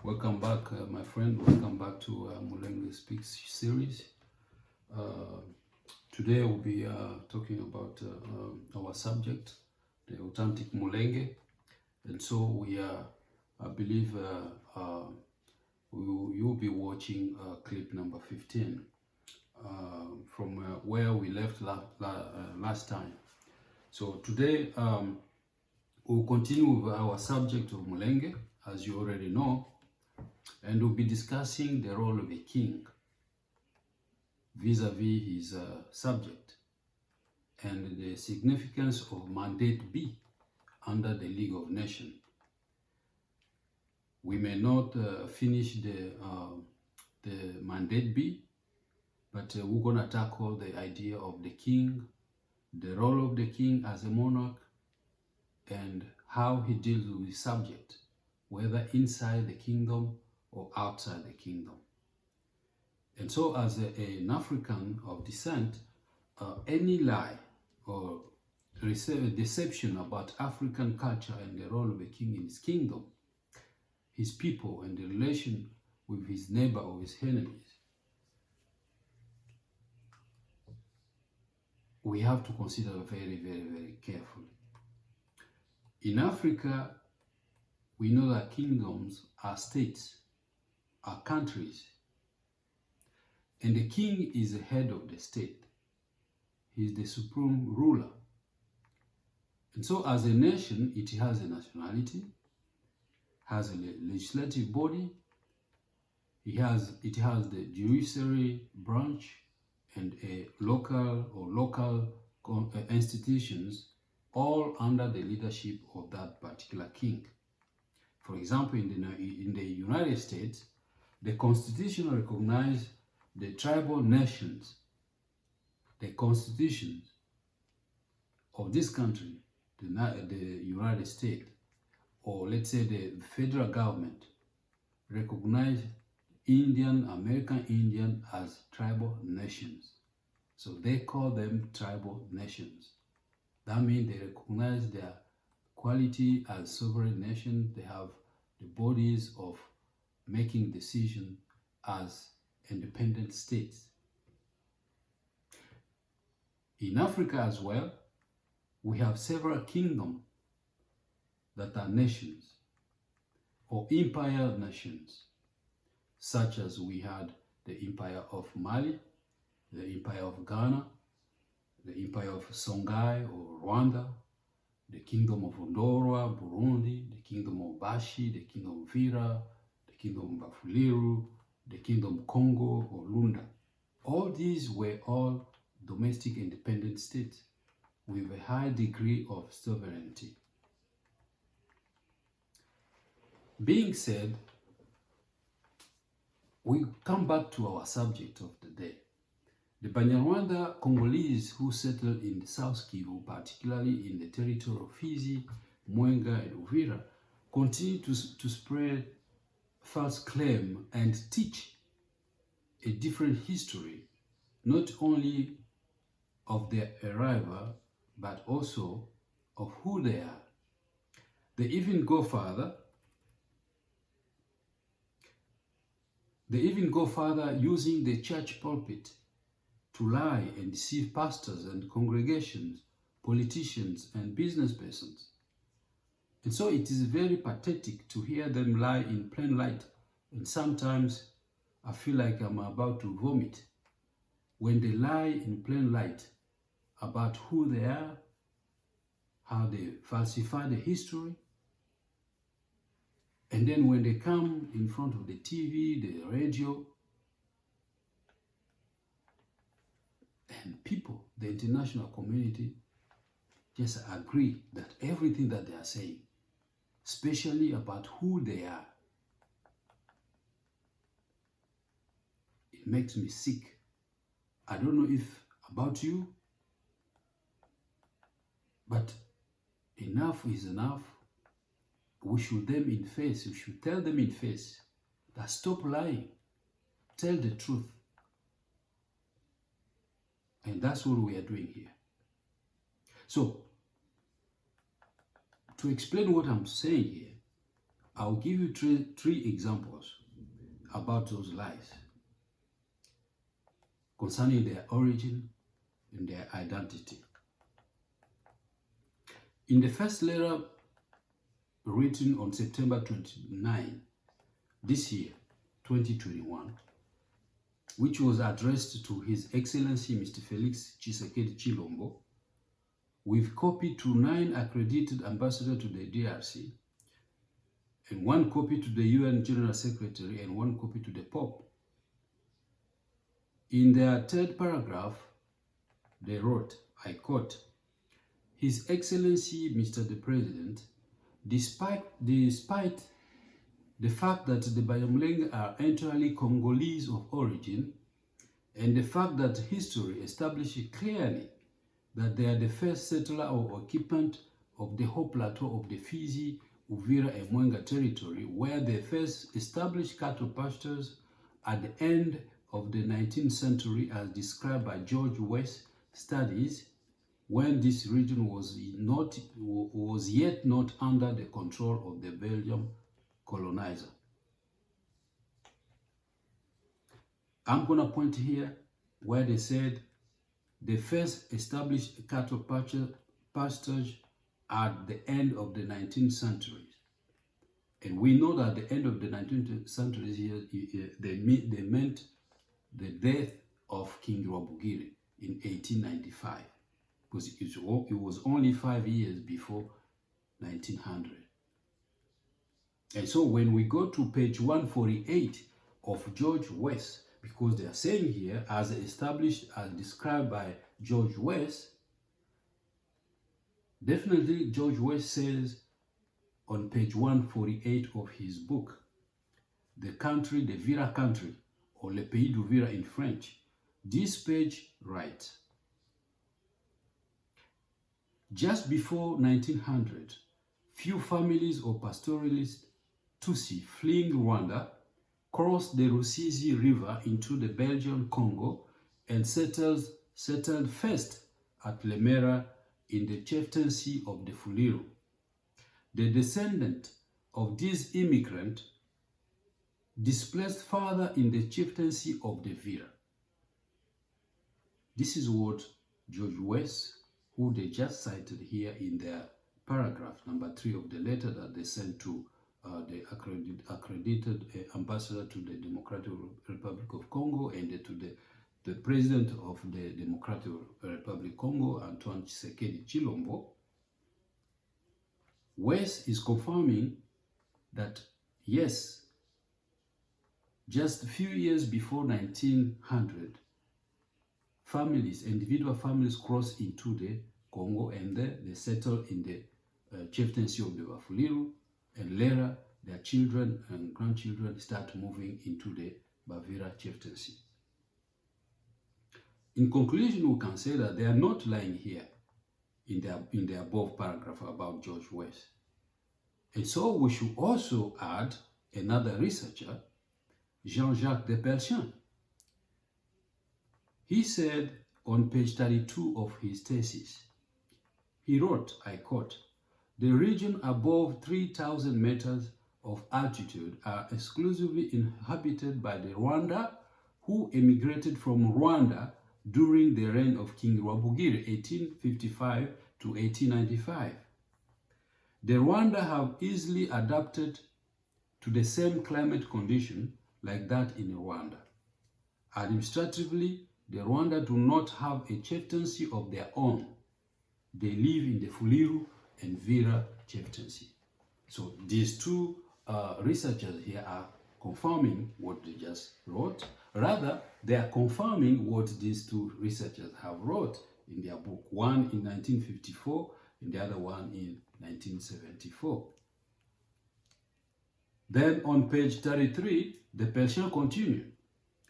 Welcome back, my friend. Welcome back to Mulenge Speaks series. Uh, Today we'll be talking about our subject, the authentic Mulenge. And so I believe you'll be watching clip number 15 from where we left last time. So today we'll continue with our subject of Mulenge, as you already know. And we'll be discussing the role of a king vis-a-vis his subject and the significance of Mandate B under the League of Nations. We may not finish the Mandate B, but we're going to tackle the idea of the king, the role of the king as a monarch, and how he deals with his subject, whether inside the kingdom or outside the kingdom. And so as an African of descent, any lie or deception about African culture and the role of a king in his kingdom, his people, and the relation with his neighbor or his enemies, we have to consider very, very, very carefully. In Africa, we know that kingdoms are states, are countries, and the king is the head of the state. He is the supreme ruler. And so as a nation, it has a nationality, has a legislative body, it has the judiciary branch, and a local institutions, all under the leadership of that particular king. For example, in the United States, the Constitution recognizes the tribal nations. The constitutions of this country, the United States, or let's say the federal government, recognize American Indian as tribal nations. So they call them tribal nations. That means they recognize their quality as sovereign nations. They have the bodies of making decisions as independent states. In Africa as well, we have several kingdoms that are nations or empire nations, such as we had the Empire of Mali, the Empire of Ghana, the Empire of Songhai or Rwanda, the Kingdom of Ondorwa, Burundi, the Kingdom of Bashi, the Kingdom of Vira, the Kingdom of Bafuliru, the Kingdom of Congo or Lunda. All these were all domestic independent states with a high degree of sovereignty. Being said, we come back to our subject of the day. The Banyarwanda Congolese who settled in the South Kivu, particularly in the territory of Fizi, Mulenge, and Uvira, continue to spread false claim and teach a different history, not only of their arrival, but also of who they are. They even go further. Using the church pulpit to lie and deceive pastors and congregations, politicians, and business persons. And so it is very pathetic to hear them lie in plain light, and sometimes I feel like I'm about to vomit when they lie in plain light about who they are, how they falsify the history, and then when they come in front of the TV, the radio, and people, the international community, just agree that everything that they are saying, especially about who they are, it makes me sick. I don't know if about you, but enough is enough. We should tell them in face that stop lying, tell the truth. And that's what we are doing here. So, to explain what I'm saying here, I'll give you three examples about those lies concerning their origin and their identity. In the first letter written on September 29 this year, 2021, which was addressed to His Excellency Mr. Felix Tshisekedi Tshilombo, with copy to 9 accredited ambassadors to the DRC, and 1 copy to the UN General Secretary and 1 copy to the Pope. In their third paragraph, they wrote, I quote, His Excellency Mr. the President, despite the fact that the Banyamulenge are entirely Congolese of origin, and the fact that history establishes clearly that they are the first settler or occupant of the whole plateau of the Fizi, Uvira, and Mwenga territory, where they first established cattle pastures at the end of the 19th century, as described by George West studies, when this region was yet not under the control of the Belgian colonizer. I'm going to point here where they said they first established cattle pastures at the end of the 19th century. And we know that at the end of the 19th century, they meant the death of King Rwabugiri in 1895, because it was only 5 years before 1900. And so when we go to page 148 of George West, because they are saying here, as established, as described by George West, definitely George West says on page 148 of his book, the country, the Vira country, or Le Pays d'Uvira in French, this page writes, just before 1900, few families of pastoralists Tutsi fleeing Rwanda crossed the Rusizi River into the Belgian Congo and settled first at Lemera in the chieftaincy of the Fuliru. The descendant of these immigrants displaced further in the chieftaincy of the Vira. This is what George West, who they just cited here in their paragraph number 3 of the letter that they sent to the accredited ambassador to the Democratic Republic of Congo and to the president of the Democratic Republic of Congo, Antoine Tshisekedi Tshilombo. West is confirming that, yes, just a few years before 1900, individual families crossed into the Congo and they settled in the chieftaincy of the Bafuliru, and later their children and grandchildren start moving into the Bavira chieftaincy. In conclusion, we can say that they are not lying here in the above paragraph about George West. And so we should also add another researcher, Jean-Jacques Depelchin. He said on page 32 of his thesis, he wrote, I quote, the region above 3,000 meters of altitude are exclusively inhabited by the Rwanda who emigrated from Rwanda during the reign of King Rwabugiri, 1855 to 1895. The Rwanda have easily adapted to the same climate condition like that in Rwanda. Administratively, the Rwanda do not have a chieftaincy of their own. They live in the Fuliru and Vira chieftaincy. So these two researchers here are confirming what they just wrote. Rather, they are confirming what these two researchers have wrote in their book, one in 1954 and the other one in 1974. Then on page 33, the Persian continued,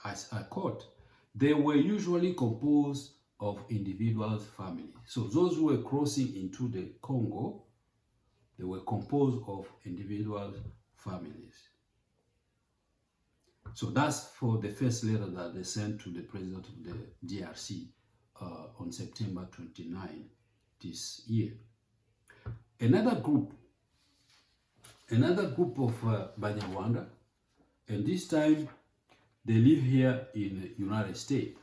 as I quote, they were usually composed of individuals' families. So those who were crossing into the Congo, they were composed of individual families. So that's for the first letter that they sent to the president of the DRC on September 29 this year. Another group another group of Banyarwanda, and this time they live here in the United States.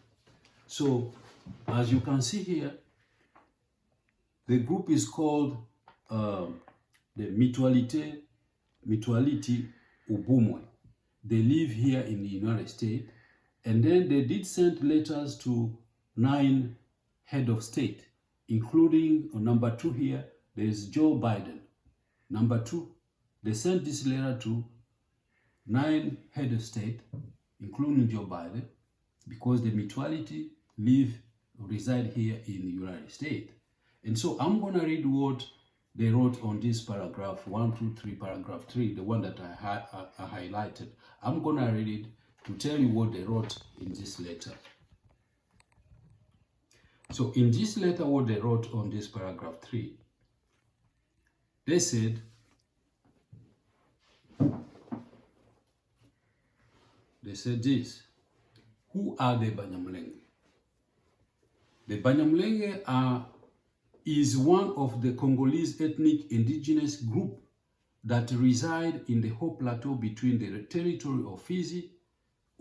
So, as you can see here, the group is called the Mutuality Ubumwe. They live here in the United States, and then they did send letters to 9 head of state, including number 2 here, there is Joe Biden. Number 2, they sent this letter to 9 head of state, including Joe Biden, because the mutuality reside here in the United States. And so I'm going to read what they wrote on this paragraph 1, 2, 3, paragraph 3, the one that I highlighted. I'm going to read it to tell you what they wrote in this letter. So in this letter, what they wrote on this paragraph 3, they said, this: who are the Banyamulenge? The Banyamulenge is one of the Congolese ethnic indigenous group that reside in the Haut Plateau between the territory of Fizi,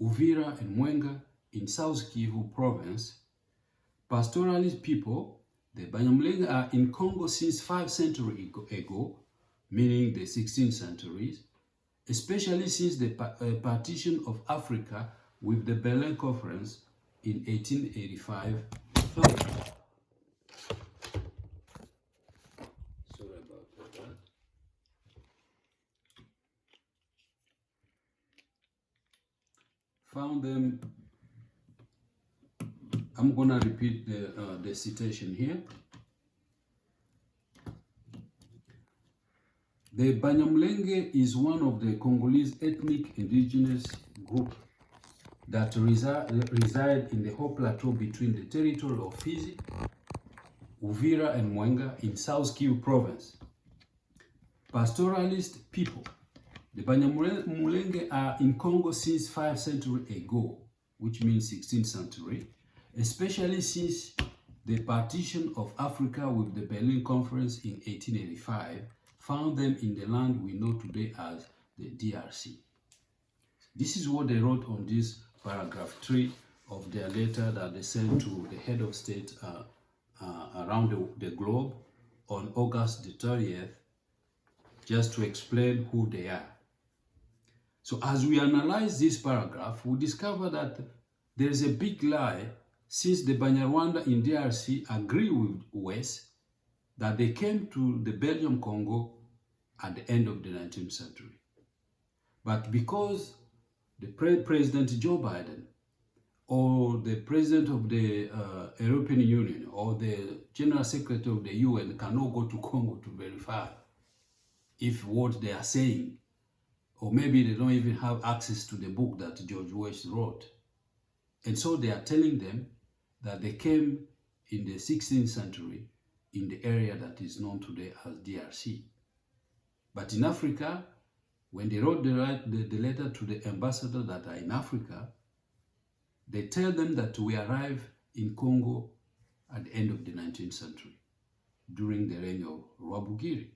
Uvira, and Mulenge in South Kivu province. Pastoralist people, the Banyamulenge are in Congo since 5 centuries ago, meaning the 16th centuries, especially since the partition of Africa with the Berlin Conference in 1885. Sorry about that. Found them. I'm gonna repeat the citation here. The Banyamulenge is one of the Congolese ethnic indigenous group that reside in the Haut Plateau between the territory of Fizi, Uvira, and Mulenge in South Kivu province. Pastoralist people. The Banyamulenge are in Congo since 5 centuries ago, which means 16th century, especially since the partition of Africa with the Berlin Conference in 1885 found them in the land we know today as the DRC. This is what they wrote on this paragraph 3 of their letter that they sent to the head of state around the globe on August the 30th, just to explain who they are. So as we analyze this paragraph, we discover that there is a big lie, since the Banyarwanda in DRC agree with West that they came to the Belgium Congo at the end of the 19th century. But because the President Joe Biden or the President of the European Union or the General Secretary of the UN cannot go to Congo to verify if what they are saying, or maybe they don't even have access to the book that George West wrote. And so they are telling them that they came in the 16th century in the area that is known today as DRC. But in Africa, when they wrote the letter to the ambassador that are in Africa, they tell them that we arrived in Congo at the end of the 19th century, during the reign of Rwabugiri.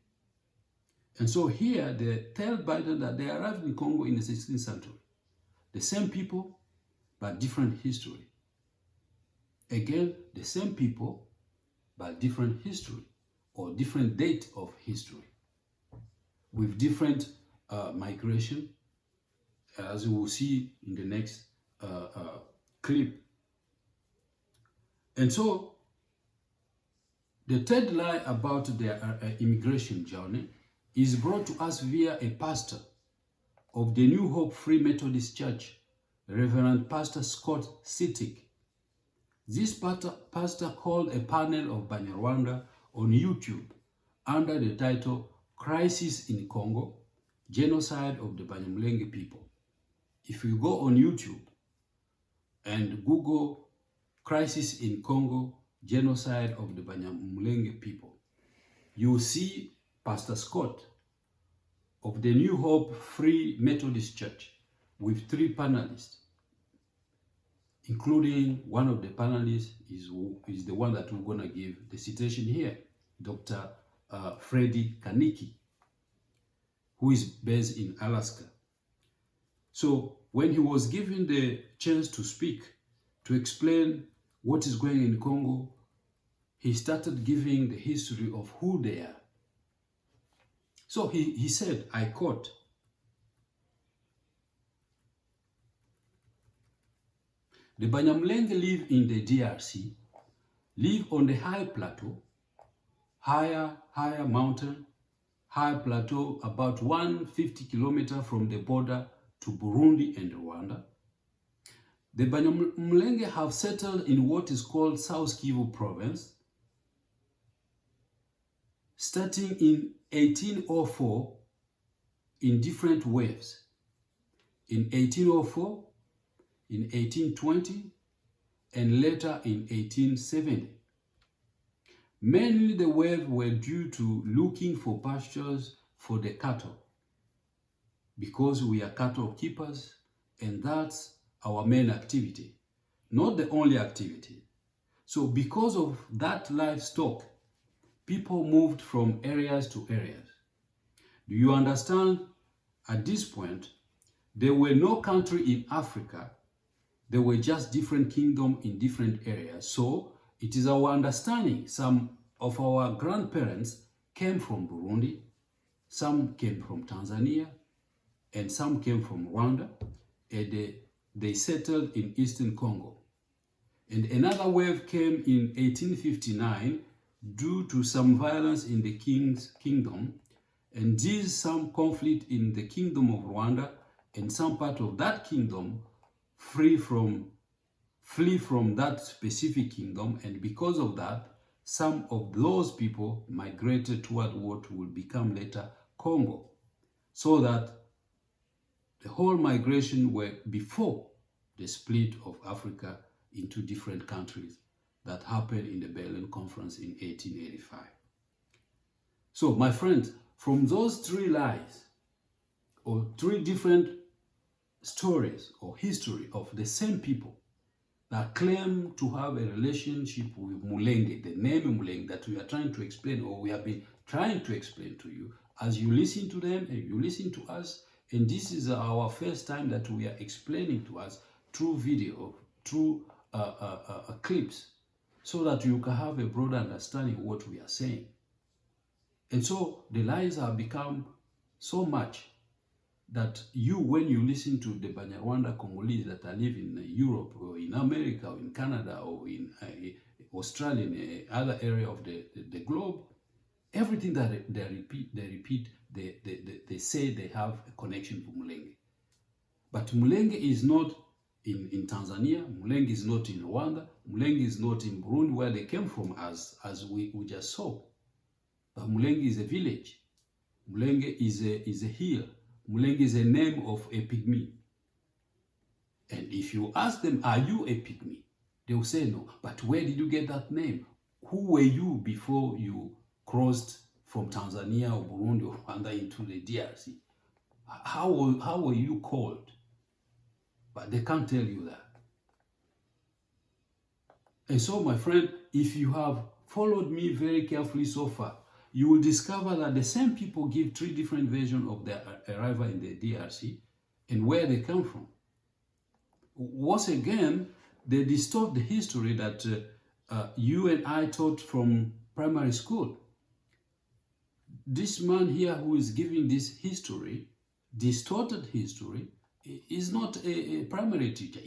And so here they tell Biden that they arrived in Congo in the 16th century. The same people, but different history. Again, the same people, but different history, or different date of history, with different migration, as we will see in the next clip. And so, the third lie about their immigration journey is brought to us via a pastor of the New Hope Free Methodist Church, Reverend Pastor Scott Sittig. This pastor called a panel of Banyarwanda on YouTube under the title Crisis in Congo, Genocide of the Banyamulenge People. If you go on YouTube and Google Crisis in Congo, Genocide of the Banyamulenge People, you will see Pastor Scott of the New Hope Free Methodist Church with 3 panelists, including one of the panelists is the one that we're going to give the citation here, Dr. Freddy Kaniki. who is based in Alaska. So when he was given the chance to speak, to explain what is going in Congo, he started giving the history of who they are. So he said, I quote, "The Banyamulenge live in the DRC, live on the high plateau, higher mountain, high plateau about 150 kilometers from the border to Burundi and Rwanda. The Banyamulenge have settled in what is called South Kivu province, starting in 1804 in different waves. In 1804, in 1820, and later in 1870. Mainly the wave were due to looking for pastures for the cattle, because we are cattle keepers, and that's our main activity, not the only activity. So because of that livestock, people moved from areas to areas. Do you understand? At this point, there were no country in Africa. There were just different kingdoms in different areas. So it is our understanding some of our grandparents came from Burundi, some came from Tanzania, and some came from Rwanda, and they settled in Eastern Congo. And another wave came in 1859 due to some violence in the king's kingdom, and this some conflict in the kingdom of Rwanda, and some part of that kingdom flee from that specific kingdom, and because of that, some of those people migrated toward what will become later Congo, so that the whole migration were before the split of Africa into different countries that happened in the Berlin Conference in 1885. So, my friends, from those three lies, or three different stories or history of the same people that claim to have a relationship with Mulenge, the name Mulenge that we are trying to explain, or we have been trying to explain to you, as you listen to them and you listen to us, and this is our first time that we are explaining to us through video, through clips, so that you can have a broader understanding of what we are saying. And so the lies have become so much that you, when you listen to the Banyarwanda Congolese that are living in Europe or in America or in Canada or in Australia, in other area of the globe, everything that they repeat, they say they have a connection to Mulenge. But Mulenge is not in Tanzania, Mulenge is not in Rwanda, Mulenge is not in Burundi, where they came from, as we just saw. But Mulenge is a village. Mulenge is a hill. Mulenge is a name of a pygmy. And if you ask them, are you a pygmy? They will say no. But where did you get that name? Who were you before you crossed from Tanzania or Burundi or Rwanda into the DRC? How were you called? But they can't tell you that. And so, my friend, if you have followed me very carefully so far, you will discover that the same people give three different versions of their arrival in the DRC and where they come from. Once again, they distort the history that you and I taught from primary school. This man here who is giving this history, distorted history, is not a primary teacher.